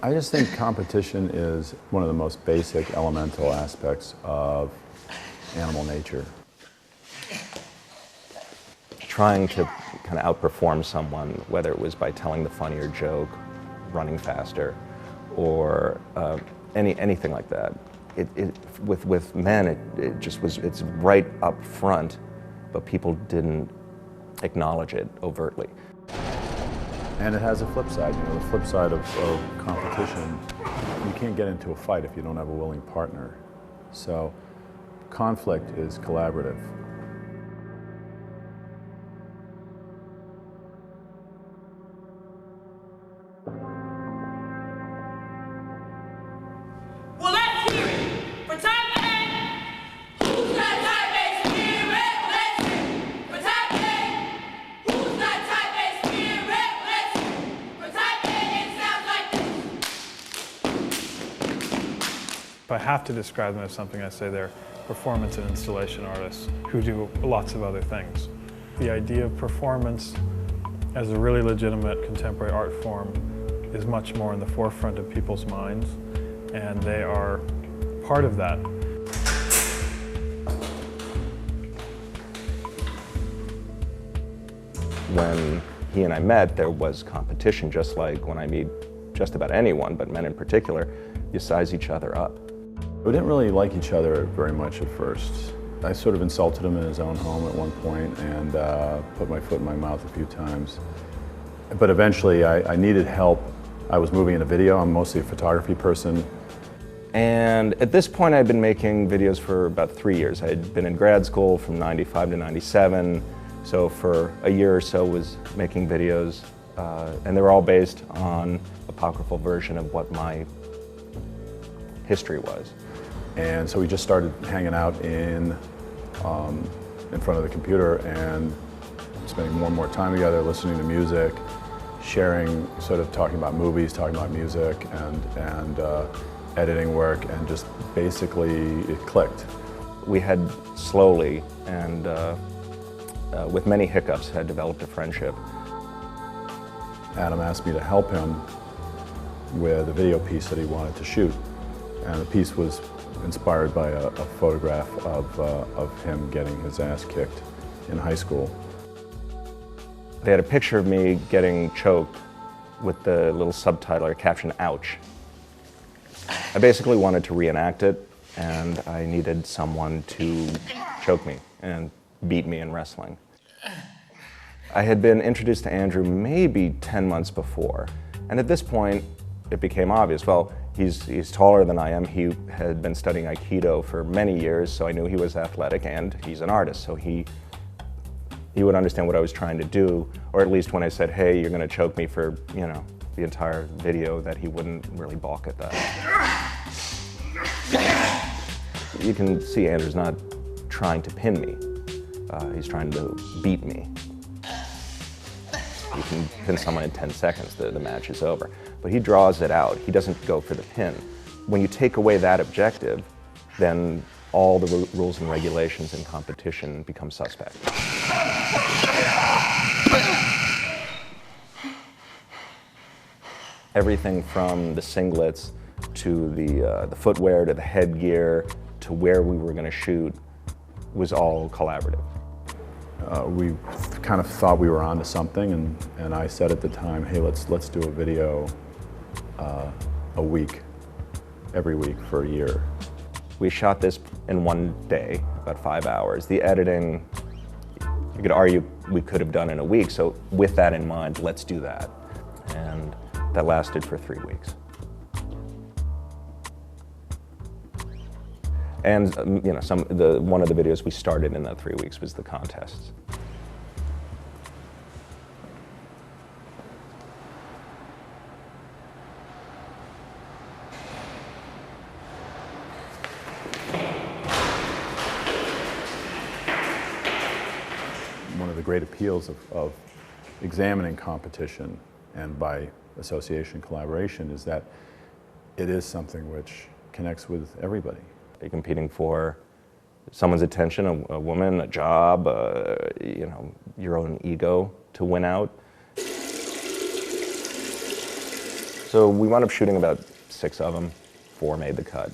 I just think competition is one of the most basic elemental aspects of animal nature. Trying to kind of outperform someone, whether it was by telling the funnier joke, running faster, or anything like that. With men, it's right up front, but people didn't acknowledge it overtly. And it has a flip side. You know, the flip side of competition, you can't get into a fight if you don't have a willing partner. So conflict is collaborative. If I have to describe them as something, I say they're performance and installation artists who do lots of other things. The idea of performance as a really legitimate contemporary art form is much more in the forefront of people's minds, and they are part of that. When he and I met, there was competition, just like when I meet just about anyone, but men in particular, you size each other up. We didn't really like each other very much at first. I sort of insulted him in his own home at one point and put my foot in my mouth a few times. But eventually I needed help. I was moving in a video. I'm mostly a photography person. And at this point I'd been making videos for about 3 years. I had been in grad school from 95 to 97. So for a year or so was making videos, and they were all based on apocryphal version of what my history was. And so we just started hanging out in front of the computer and spending more and more time together, listening to music, sharing, sort of talking about movies, talking about music, and editing work, and just basically it clicked. We had slowly and with many hiccups had developed a friendship. Adam asked me to help him with a video piece that he wanted to shoot. And the piece was inspired by a photograph of him getting his ass kicked in high school. They had a picture of me getting choked with the little subtitle or caption, "Ouch." I basically wanted to reenact it, and I needed someone to choke me and beat me in wrestling. I had been introduced to Andrew maybe 10 months before, and at this point it became obvious. Well, he's taller than I am. He had been studying Aikido for many years, so I knew he was athletic, and he's an artist, so he would understand what I was trying to do, or at least when I said, "Hey, you're going to choke me for, you know, the entire video," that he wouldn't really balk at that. You can see Andrew's not trying to pin me. He's trying to beat me. You can pin someone in 10 seconds, the match is over. But he draws it out. He doesn't go for the pin. When you take away that objective, then all the rules and regulations in competition become suspect. Everything from the singlets to the footwear to the headgear to where we were going to shoot was all collaborative. We kind of thought we were onto something, and I said at the time, "Hey, let's do a video a week, every week for a year." We shot this in one day, about 5 hours. The editing, you could argue we could have done in a week, so with that in mind, let's do that. And that lasted for 3 weeks. And you know, one of the videos we started in that 3 weeks was the contests. One of the great appeals of examining competition, and by association collaboration, is that it is something which connects with everybody. You're competing for someone's attention, a woman, a job, you know, your own ego to win out. So we wound up shooting about 6 of them, 4 made the cut.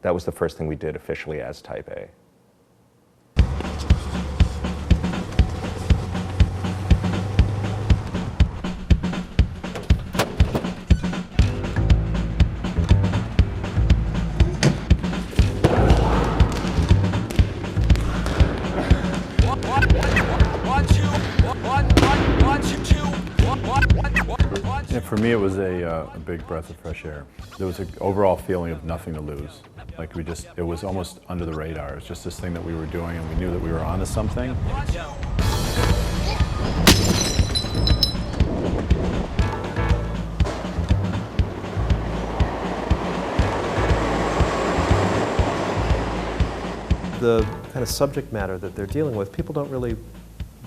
That was the first thing we did officially as Type A. Yeah, for me, it was a big breath of fresh air. There was an overall feeling of nothing to lose. Like it was almost under the radar. It's just this thing that we were doing, and we knew that we were onto something. The kind of subject matter that they're dealing with, people don't really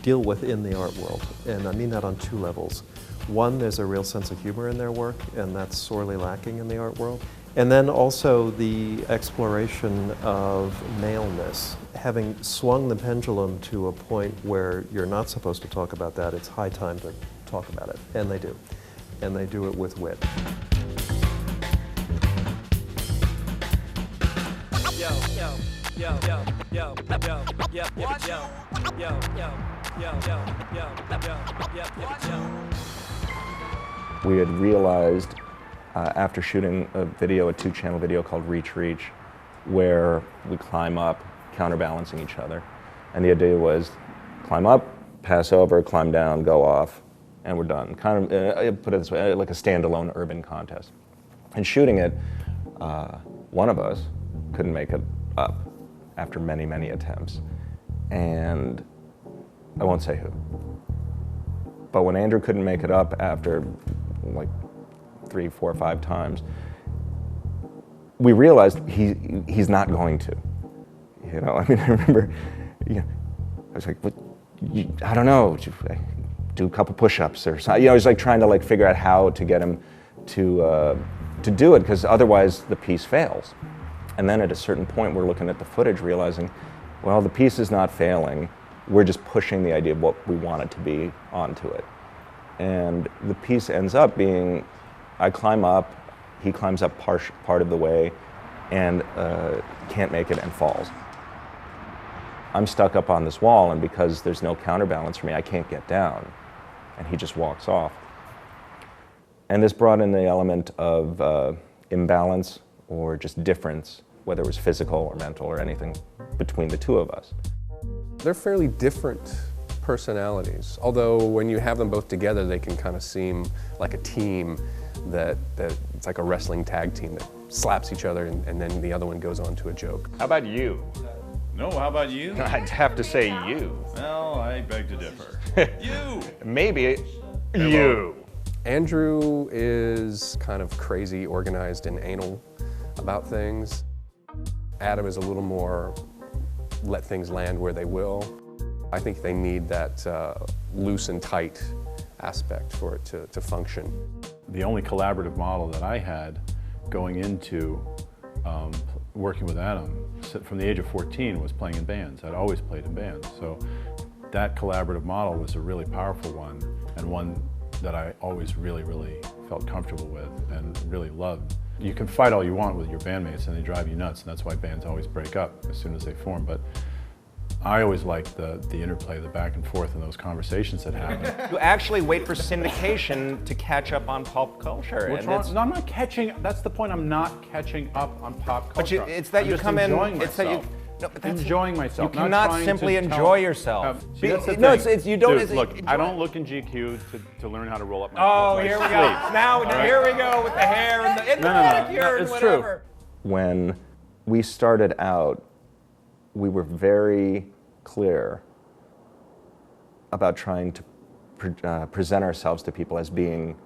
deal with in the art world. And I mean that on 2 levels. One, there's a real sense of humor in their work, and that's sorely lacking in the art world. And then also the exploration of maleness. Having swung the pendulum to a point where you're not supposed to talk about that, it's high time to talk about it. And they do. And they do it with wit. We had realized after shooting a 2-channel video called Reach Reach, where we climb up, counterbalancing each other. And the idea was climb up, pass over, climb down, go off, and we're done. Kind of, I put it this way, like a standalone urban contest. And shooting it, one of us couldn't make it up after many, many attempts. And I won't say who. But when Andrew couldn't make it up after like 3, 4, 5 times, we realized he's not going to. You know, I mean, I remember, I was like, what, I don't know, do a couple push-ups or something. I was like trying to like figure out how to get him to do it, because otherwise the piece fails. And then at a certain point, we're looking at the footage, realizing, well, the piece is not failing. We're just pushing the idea of what we want it to be onto it. And the piece ends up being, I climb up, he climbs up part of the way, and can't make it and falls. I'm stuck up on this wall, and because there's no counterbalance for me, I can't get down. And he just walks off. And this brought in the element of imbalance or just difference, whether it was physical or mental or anything, between the 2 of us. They're fairly different personalities, although when you have them both together, they can kind of seem like a team that it's like a wrestling tag team that slaps each other and then the other one goes on to a joke. How about you? No, how about you? I'd have to say you. Well, I beg to differ. You! Maybe Hello. you. Andrew is kind of crazy, organized, and anal about things. Adam is a little more let things land where they will. I think they need that loose and tight aspect for it to function. The only collaborative model that I had going into working with Adam from the age of 14 was playing in bands. I'd always played in bands. So that collaborative model was a really powerful one, and one that I always really, really felt comfortable with and really loved. You can fight all you want with your bandmates and they drive you nuts, and that's why bands always break up as soon as they form. But I always liked the interplay, the back and forth, and those conversations that happen. You actually wait for syndication to catch up on pop culture. What's wrong? No, I'm not catching. That's the point. I'm not catching up on pop culture. But it's that I'm you just come in. enjoying It's that you. myself. No, but that's Enjoying myself. You cannot simply enjoy yourself. See, that's the No, thing. it's you don't. Dude, look, I don't look in GQ to learn how to roll up my Oh, my here we go. sleeves. Now right? here we go with the hair and the manicure and it's whatever. When we started out, we were very clear about trying to present ourselves to people as being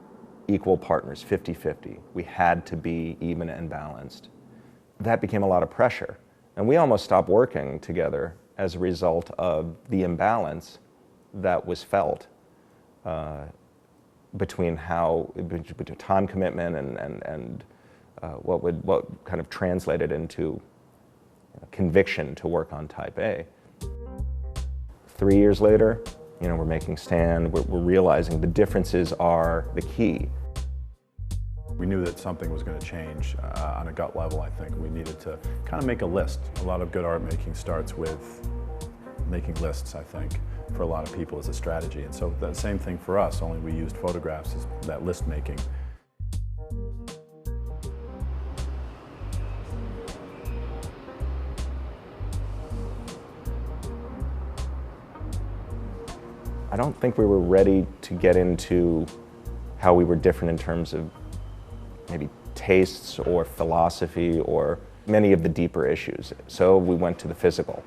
equal partners, 50-50. We had to be even and balanced. That became a lot of pressure. And we almost stopped working together as a result of the imbalance that was felt between time commitment and what kind of translated into conviction to work on Type A. 3 years later, we're making stand, we're realizing the differences are the key. We knew that something was going to change on a gut level, I think. We needed to kind of make a list. A lot of good art making starts with making lists, I think, for a lot of people as a strategy. And so the same thing for us, only we used photographs as that list making. I don't think we were ready to get into how we were different in terms of maybe tastes or philosophy or many of the deeper issues. So we went to the physical,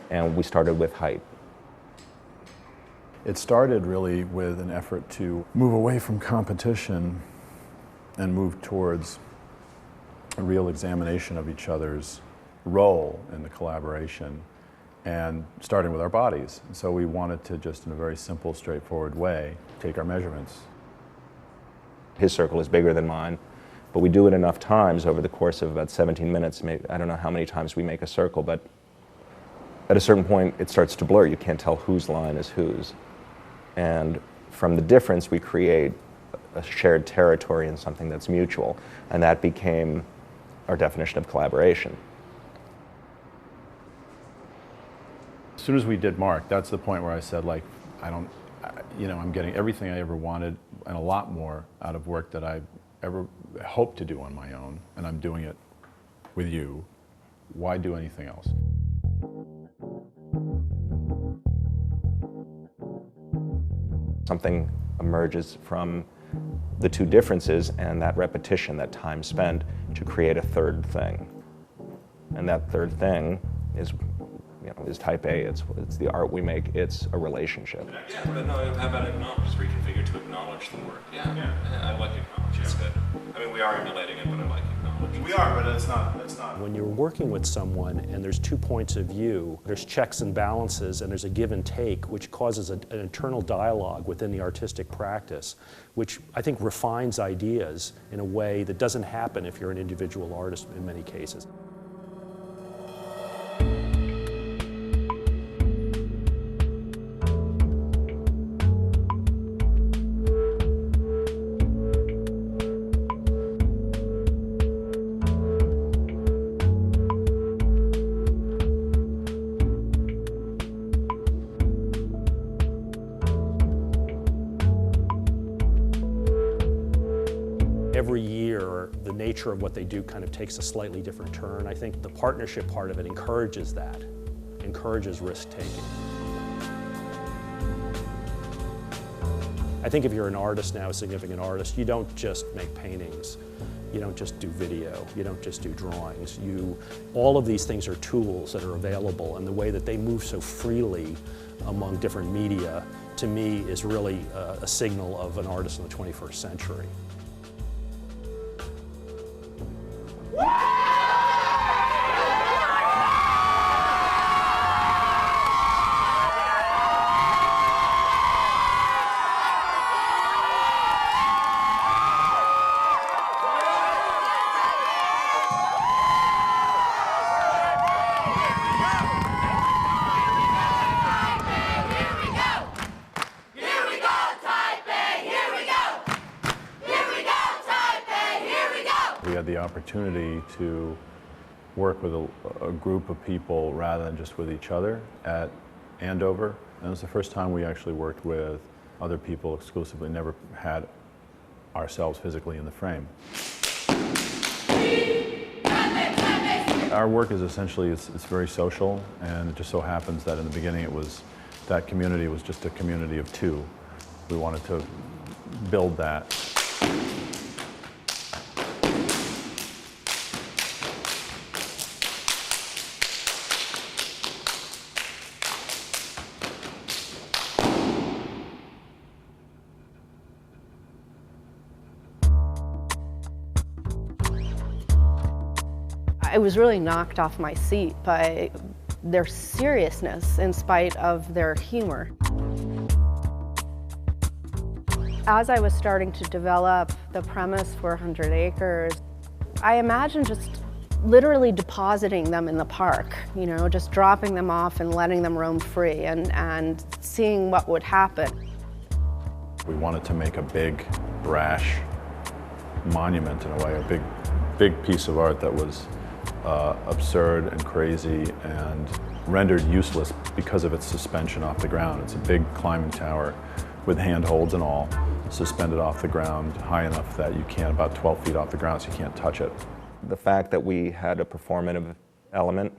and we started with height. It started really with an effort to move away from competition and move towards a real examination of each other's role in the collaboration, and starting with our bodies. So we wanted to just, in a very simple, straightforward way, take our measurements. His circle is bigger than mine, but we do it enough times over the course of about 17 minutes. Maybe, I don't know how many times we make a circle, but at a certain point it starts to blur. You can't tell whose line is whose. And from the difference we create a shared territory and something that's mutual, and that became our definition of collaboration. As soon as we did Mark, that's the point where I said, like, I'm getting everything I ever wanted and a lot more out of work that I ever hoped to do on my own, and I'm doing it with you. Why do anything else? Something emerges from the two differences and that repetition, that time spent to create a third thing. And that third thing is Type A. It's the art we make. It's a relationship. Yeah, but no, how about acknowledge? Just reconfigure to acknowledge the work. Yeah. I like acknowledge. It's good. I mean, we are emulating it, but I like acknowledge. We are, but it's not. When you're working with someone and there's 2 points of view, there's checks and balances, and there's a give and take, which causes an internal dialogue within the artistic practice, which I think refines ideas in a way that doesn't happen if you're an individual artist in many cases. Every year, the nature of what they do kind of takes a slightly different turn. I think the partnership part of it encourages that, encourages risk-taking. I think if you're an artist now, a significant artist, you don't just make paintings, you don't just do video, you don't just do drawings. All of these things are tools that are available, and the way that they move so freely among different media, to me, is really a signal of an artist in the 21st century. We had the opportunity to work with a group of people rather than just with each other at Andover. And it was the first time we actually worked with other people exclusively, never had ourselves physically in the frame. Our work is essentially, it's very social, and it just so happens that in the beginning that community was just a community of two. We wanted to build that. I was really knocked off my seat by their seriousness in spite of their humor. As I was starting to develop the premise for 100 Acres, I imagine just literally depositing them in the park, you know, just dropping them off and letting them roam free and seeing what would happen. We wanted to make a big, brash monument in a way, a big piece of art that was absurd and crazy and rendered useless because of its suspension off the ground. It's a big climbing tower with handholds and all, suspended off the ground high enough that you can't, about 12 feet off the ground, so you can't touch it. The fact that we had a performative element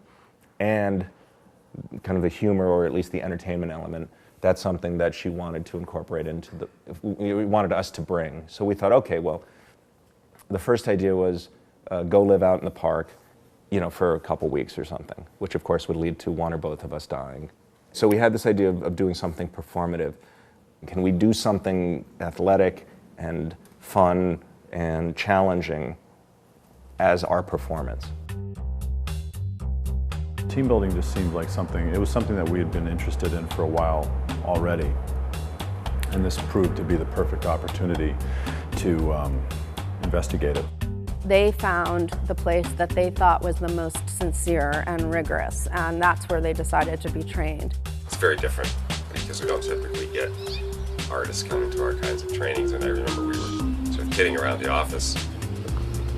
and kind of the humor, or at least the entertainment element, that's something that she wanted to incorporate into we wanted us to bring. So we thought, okay, well, the first idea was go live out in the park, you know, for a couple weeks or something, which of course would lead to one or both of us dying. So we had this idea of doing something performative. Can we do something athletic and fun and challenging as our performance? Team building just seemed like it was something that we had been interested in for a while already. And this proved to be the perfect opportunity to investigate it. They found the place that they thought was the most sincere and rigorous, and that's where they decided to be trained. It's very different because we don't typically get artists coming to our kinds of trainings, and I remember we were sort of kidding around the office.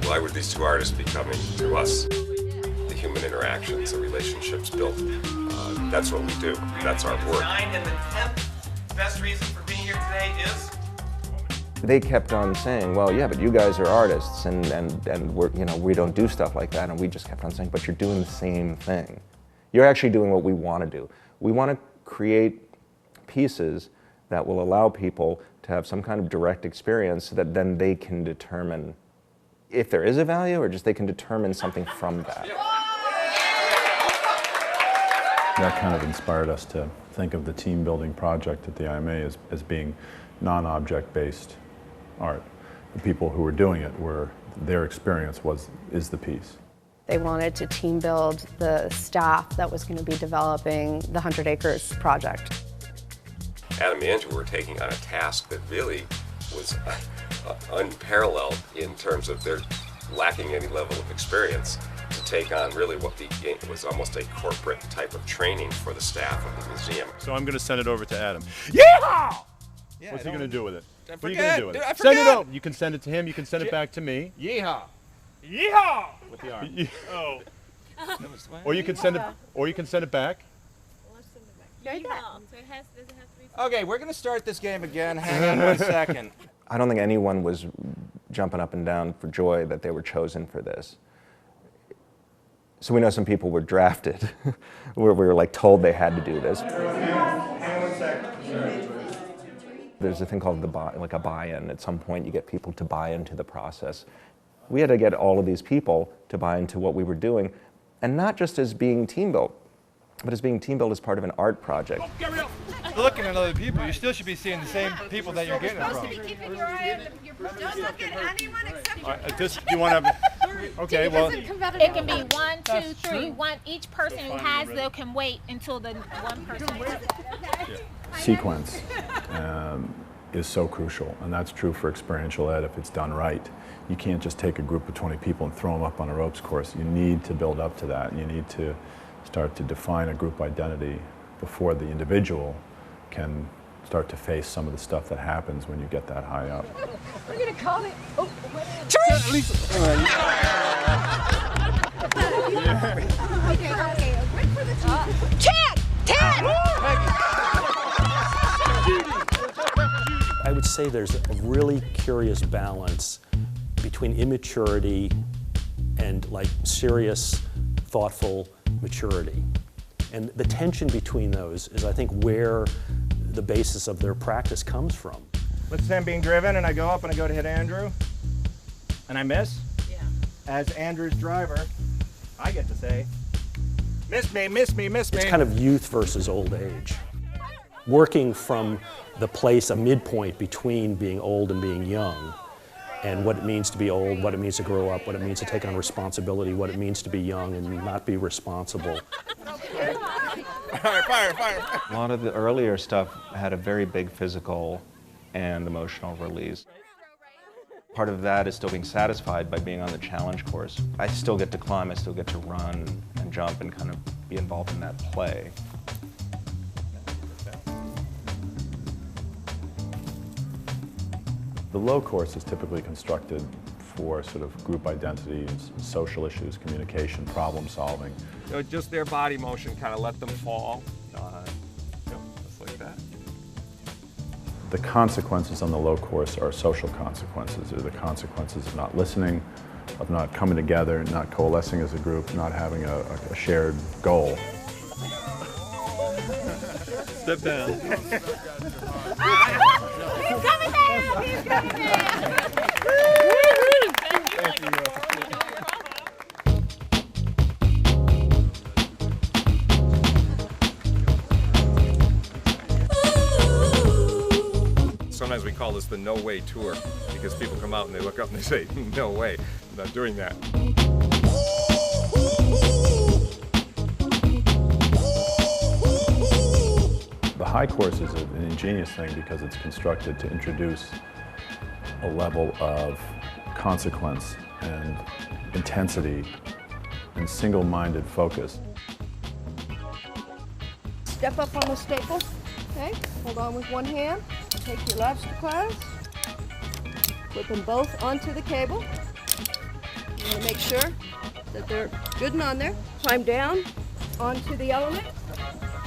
Why would these two artists be coming to us? The human interactions, the relationships built, that's what we do. That's our work. And the 10th best reason for being here today is? They kept on saying, well, yeah, but you guys are artists, and we're, you know, we don't do stuff like that. And we just kept on saying, but you're doing the same thing. You're actually doing what we want to do. We want to create pieces that will allow people to have some kind of direct experience so that then they can determine if there is a value, or just they can determine something from that. That kind of inspired us to think of the team building project at the IMA as being non-object based art. The people who were doing it their experience is the piece. They wanted to team build the staff that was going to be developing the 100 Acres project. Adam and Andrew were taking on a task that really was unparalleled in terms of their lacking any level of experience, to take on really what was almost a corporate type of training for the staff of the museum. So I'm going to send it over to Adam. Yeehaw! Yeah, What's he going to do with it? What are you going to do with it? Send it over. You can send it to him. You can send it back to me. Yeehaw! Yeehaw! With the arm. Oh. Or you can send it. Or you can send it back. Okay, we're going to start this game again. Hang on 1 second. I don't think anyone was jumping up and down for joy that they were chosen for this. So we know some people were drafted, where we were like told they had to do this. There's a thing called a buy-in. At some point you get people to buy into the process. We had to get all of these people to buy into what we were doing, and not just as being team built, but as being team built as part of an art project. Looking at other people, you still should be seeing the same people that you're getting it from. Don't look at anyone except Do you want to? Okay, well. It can be 1, 2, 3. Each person who has though can wait until the one person. Sequence is so crucial, and that's true for experiential ed if it's done right. You can't just take a group of 20 people and throw them up on a ropes course. You need to build up to that. You need to start to define a group identity before the individual can start to face some of the stuff that happens when you get that high up. We're gonna call it. Oh, okay. Wait for the Chad! I would say there's a really curious balance between immaturity and like serious, thoughtful maturity. And the tension between those is, I think, where the basis of their practice comes from. Let's say I'm being driven and I go up and I go to hit Andrew and I miss. Yeah. As Andrew's driver, I get to say, miss me, miss me, miss me. It's kind of youth versus old age. Working from the place, a midpoint between being old and being young, and what it means to be old, what it means to grow up, what it means to take on responsibility, what it means to be young and not be responsible. Fire. A lot of the earlier stuff had a very big physical and emotional release. Part of that is still being satisfied by being on the challenge course. I still get to climb, I still get to run and jump and kind of be involved in that play. The low course is typically constructed for sort of group identity, social issues, communication, problem solving. You know, just their body motion, kind of let them fall. Just like that. The consequences on the low course are social consequences. They're the consequences of not listening, of not coming together, not coalescing as a group, not having a shared goal. Step down. He's coming down! He's coming down! Sometimes we call this the no way tour because people come out and they look up and they say, no way, I'm not doing that. The high course is an ingenious thing because it's constructed to introduce a level of consequence and intensity and single-minded focus. Step up on the staple, okay? Hold on with one hand. Take your lobster claws. Put them both onto the cable. You want to make sure that they're good and on there. Climb down onto the element.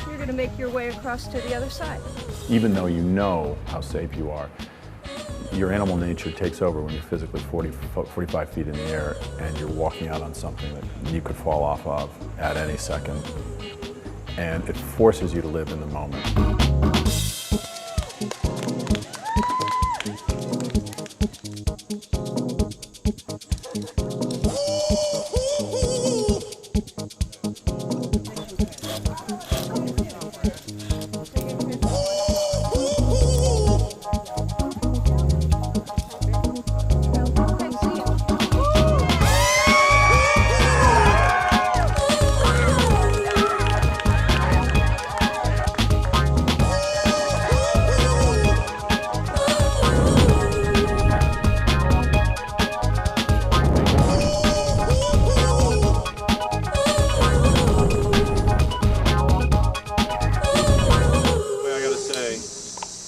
You're going to make your way across to the other side. Even though you know how safe you are, your animal nature takes over when you're physically 45 feet in the air and you're walking out on something that you could fall off of at any second. And it forces you to live in the moment.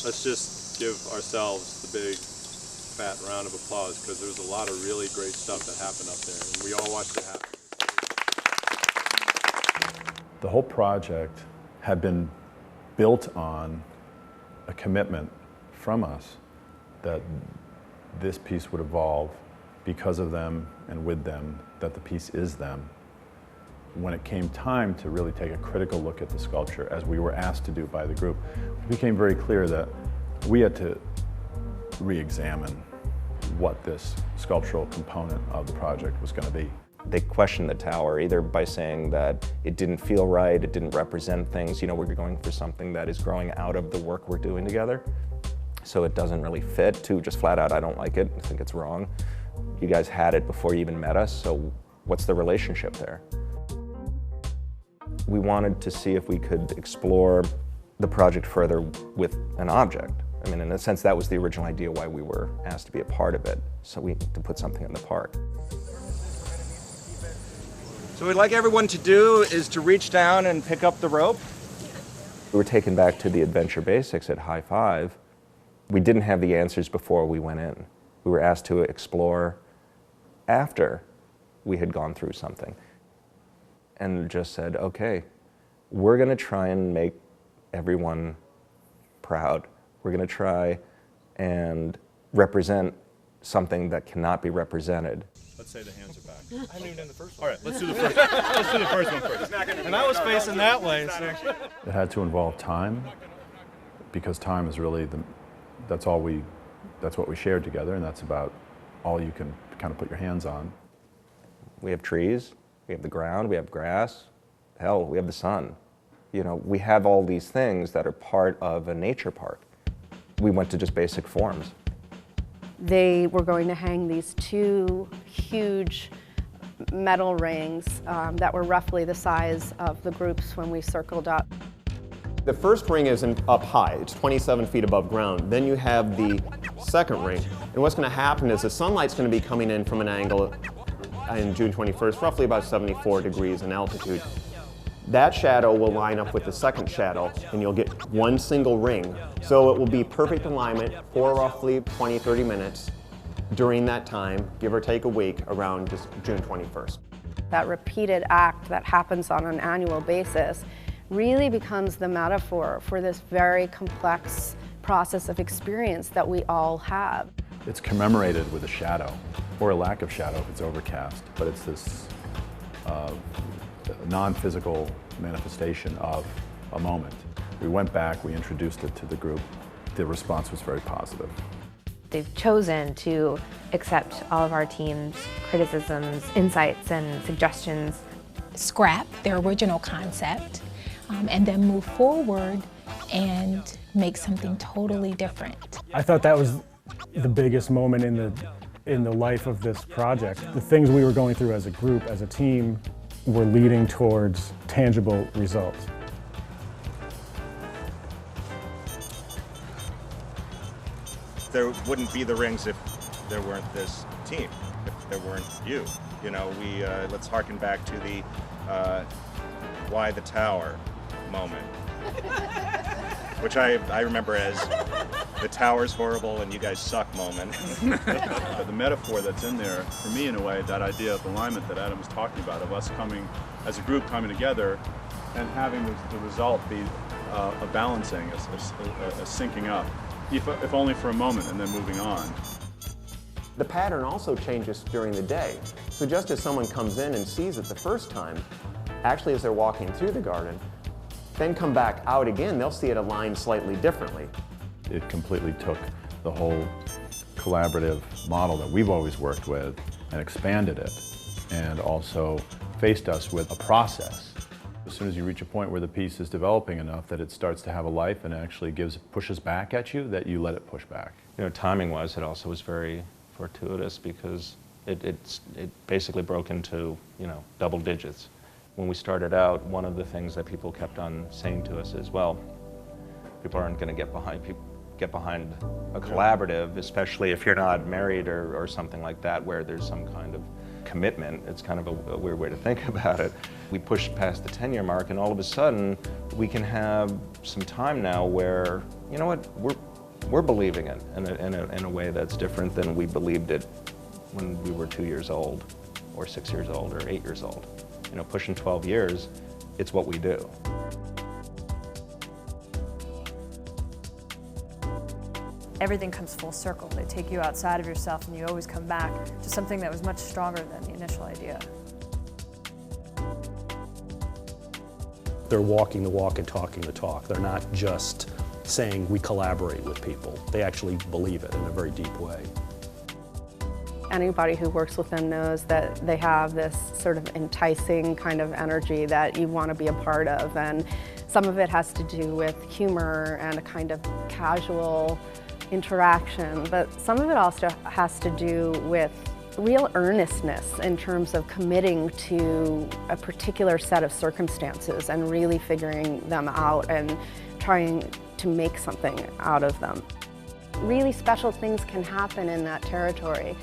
Let's just give ourselves the big fat round of applause because there's a lot of really great stuff that happened up there and we all watched it happen. The whole project had been built on a commitment from us that this piece would evolve because of them and with them, that the piece is them. When it came time to really take a critical look at the sculpture, as we were asked to do by the group, it became very clear that we had to re-examine what this sculptural component of the project was going to be. They questioned the tower either by saying that it didn't feel right, it didn't represent things, you know, we're going for something that is growing out of the work we're doing together. So it doesn't really fit, to just flat out, I don't like it, I think it's wrong. You guys had it before you even met us, so what's the relationship there? We wanted to see if we could explore the project further with an object. I mean, in a sense, that was the original idea why we were asked to be a part of it, so we to put something in the park. So what we'd like everyone to do is to reach down and pick up the rope. We were taken back to the adventure basics at High Five. We didn't have the answers before we went in. We were asked to explore after we had gone through something. And just said, okay, we're going to try and make everyone proud. We're going to try and represent something that cannot be represented. Let's say the hands are back. I haven't even done the first one. All right, let's do the first one. Let's do the first one first. And I was facing that way. So. It had to involve time, because time is really that's what we shared together, and that's about all you can kind of put your hands on. We have trees, we have the ground, we have grass, hell, we have the sun. You know, we have all these things that are part of a nature park. We went to just basic forms. They were going to hang these two huge metal rings that were roughly the size of the groups when we circled up. The first ring is up high, it's 27 feet above ground. Then you have the second ring, And what's going to happen is the sunlight's going to be coming in from an angle on June 21st, roughly about 74 degrees in altitude. That shadow will line up with the second shadow, and you'll get one single ring. So it will be perfect alignment for roughly 20-30 minutes during that time, give or take a week, around just June 21st. That repeated act that happens on an annual basis really becomes the metaphor for this very complex process of experience that we all have. It's commemorated with a shadow, or a lack of shadow if it's overcast, but it's this non-physical manifestation of a moment. We went back, we introduced it to the group. The response was very positive. They've chosen to accept all of our team's criticisms, insights, and suggestions. Scrap their original concept and then move forward and make something totally different. I thought that was the biggest moment in the life of this project. The things we were going through as a group, as a team, were leading towards tangible results. There wouldn't be the rings if there weren't this team, if there weren't you. You know, let's harken back to the why the tower moment, which I remember as the tower's horrible and you guys suck moment. The metaphor that's in there, for me in a way, that idea of alignment that Adam was talking about, of us coming as a group, coming together and having the result be a balancing, a syncing up, if only for a moment, and then moving on. The pattern also changes during the day. So just as someone comes in and sees it the first time, actually as they're walking through the garden, then come back out again, they'll see it aligned slightly differently. It completely took the whole collaborative model that we've always worked with and expanded it, and also faced us with a process. As soon as you reach a point where the piece is developing enough that it starts to have a life and actually pushes back at you, that you let it push back. You know, timing-wise, it also was very fortuitous because it basically broke into, you know, double digits. When we started out, one of the things that people kept on saying to us is, well, people aren't going to get behind a collaborative, especially if you're not married or something like that, where there's some kind of commitment. It's kind of a weird way to think about it. We pushed past the 10-year mark, and all of a sudden, we can have some time now where, you know what, we're believing it in a way that's different than we believed it when we were 2 years old, or 6 years old, or 8 years old. You know, pushing 12 years, it's what we do. Everything comes full circle. They take you outside of yourself and you always come back to something that was much stronger than the initial idea. They're walking the walk and talking the talk. They're not just saying we collaborate with people. They actually believe it in a very deep way. Anybody who works with them knows that they have this sort of enticing kind of energy that you want to be a part of, and some of it has to do with humor and a kind of casual interaction, but some of it also has to do with real earnestness in terms of committing to a particular set of circumstances and really figuring them out and trying to make something out of them. Really special things can happen in that territory.